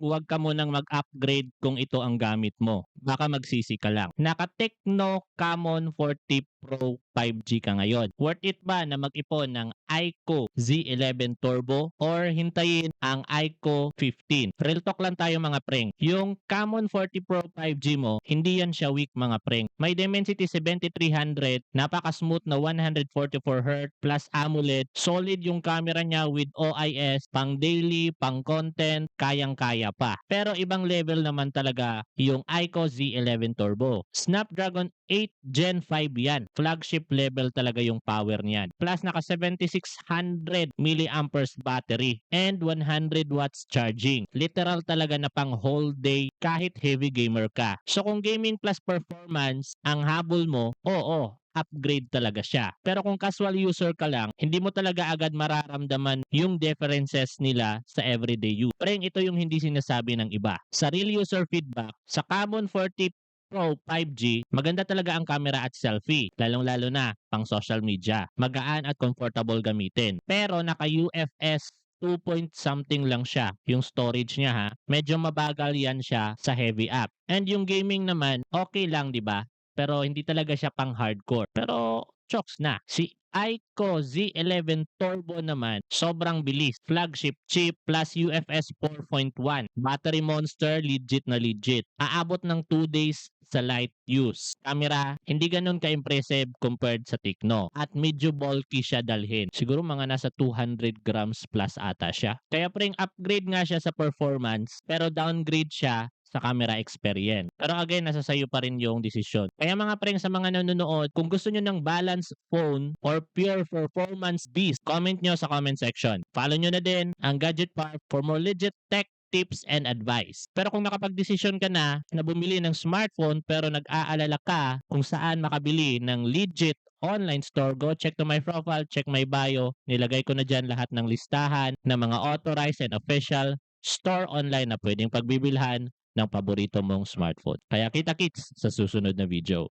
huwag ka munang mag-upgrade kung ito ang gamit mo. Baka magsisi ka lang. Naka-Tecno Camon 40 Pro 5G ka ngayon. Worth it ba na mag-ipon ng iQOO Z11 Turbo or hintayin ang iQOO 15? Real talk lang tayo mga preng. Yung Camon 40 Pro 5G mo, hindi yan siya weak mga preng. May Dimensity 7300, napaka-smooth na 144Hz plus AMOLED. Solid yung camera niya with OIS, pang daily, pang content, kayang-kaya pa. Pero ibang level naman talaga yung iQOO Z11 Turbo. Snapdragon 8 Gen 5 yan. Flagship level talaga yung power niyan. Plus naka 7600 mAh battery and 100 watts charging. Literal talaga na pang whole day kahit heavy gamer ka. So kung gaming plus performance ang habol mo, oo, upgrade talaga siya. Pero kung casual user ka lang, hindi mo talaga agad mararamdaman yung differences nila sa everyday use. Preng, ito yung hindi sinasabi ng iba. Sa real user feedback, sa Camon 40 Pro 5G, maganda talaga ang camera at selfie, lalong-lalo na pang social media. Magaan at comfortable gamitin. Pero naka-UFS 2 point something lang siya. Yung storage niya ha, medyo mabagal yan siya sa heavy app. And yung gaming naman, okay lang 'di ba? Pero hindi talaga siya pang hardcore. Pero chokes na. Si iQOO Z11 Turbo naman, sobrang bilis. Flagship chip plus UFS 4.1. Battery monster, legit na legit. Aabot ng 2 days sa light use. Camera, hindi ganun ka-impressive compared sa Tecno. At medyo bulky siya dalhin. Siguro mga nasa 200 grams plus ata siya. Kaya preng upgrade nga siya sa performance, pero downgrade siya sa camera experience. Pero again, nasa sayo pa rin yung desisyon. Kaya mga preng sa mga nanonood, kung gusto nyo ng balance phone or pure performance beast, comment nyo sa comment section. Follow nyo na din ang Gadget Park for more legit tech tips and advice. Pero kung nakapag-desisyon ka na bumili ng smartphone pero nag-aalala ka kung saan makabili ng legit online store, go check to my profile, check my bio. Nilagay ko na dyan lahat ng listahan ng mga authorized and official store online na pwedeng pagbibilhan ng paborito mong smartphone. Kaya kita-kits sa susunod na video.